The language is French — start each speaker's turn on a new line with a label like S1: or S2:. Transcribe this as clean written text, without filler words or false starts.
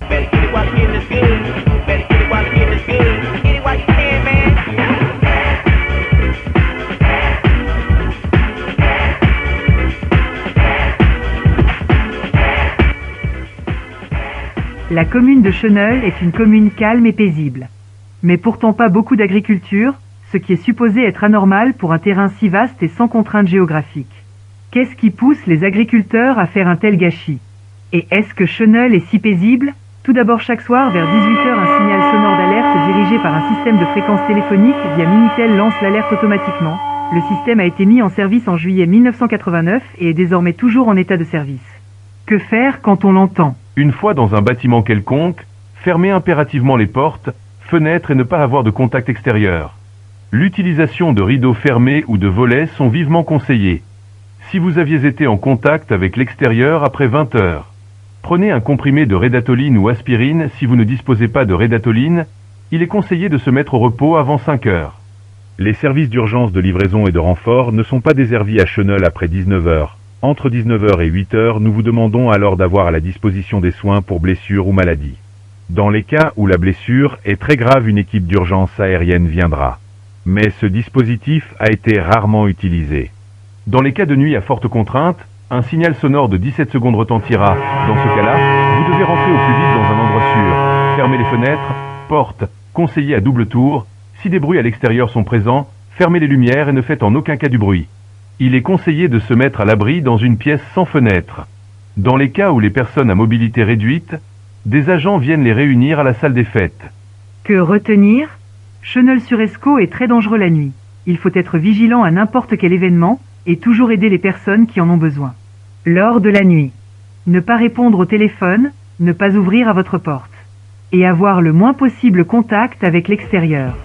S1: Better get it while the getting is good. Better get it while the getting is good. Get it while you can, man.
S2: La commune de Cheneuil est une commune calme et paisible. Mais pourtant pas beaucoup d'agriculture, ce qui est supposé être anormal pour un terrain si vaste et sans contraintes géographiques. Qu'est-ce qui pousse les agriculteurs à faire un tel gâchis? Et est-ce que Cheneuil est si paisible? Tout d'abord, chaque soir, vers 18h, un signal sonore d'alerte dirigé par un système de fréquence téléphonique via Minitel lance l'alerte automatiquement. Le système a été mis en service en juillet 1989 et est désormais toujours en état de service. Que faire quand on l'entend?
S3: Une fois dans un bâtiment quelconque, fermez impérativement les portes, fenêtres et ne pas avoir de contact extérieur. L'utilisation de rideaux fermés ou de volets sont vivement conseillées. Si vous aviez été en contact avec l'extérieur après 20 heures, prenez un comprimé de rédatoline ou aspirine. Si vous ne disposez pas de rédatoline, il est conseillé de se mettre au repos avant 5 heures. Les services d'urgence de livraison et de renfort ne sont pas déservis à Cheneuil après 19 heures. Entre 19h et 8h, nous vous demandons alors d'avoir à la disposition des soins pour blessures ou maladies. Dans les cas où la blessure est très grave, une équipe d'urgence aérienne viendra. Mais ce dispositif a été rarement utilisé. Dans les cas de nuit à forte contrainte, un signal sonore de 17 secondes retentira. Dans ce cas-là, vous devez rentrer au plus vite dans un endroit sûr. Fermez les fenêtres, portes, conseillez à double tour. Si des bruits à l'extérieur sont présents, fermez les lumières et ne faites en aucun cas du bruit. Il est conseillé de se mettre à l'abri dans une pièce sans fenêtre. Dans les cas où les personnes à mobilité réduite, des agents viennent les réunir à la salle des fêtes.
S2: Que retenir? Cheneuil-sur-Escaut est très dangereux la nuit. Il faut être vigilant à n'importe quel événement et toujours aider les personnes qui en ont besoin. Lors de la nuit, ne pas répondre au téléphone, ne pas ouvrir à votre porte et avoir le moins possible contact avec l'extérieur.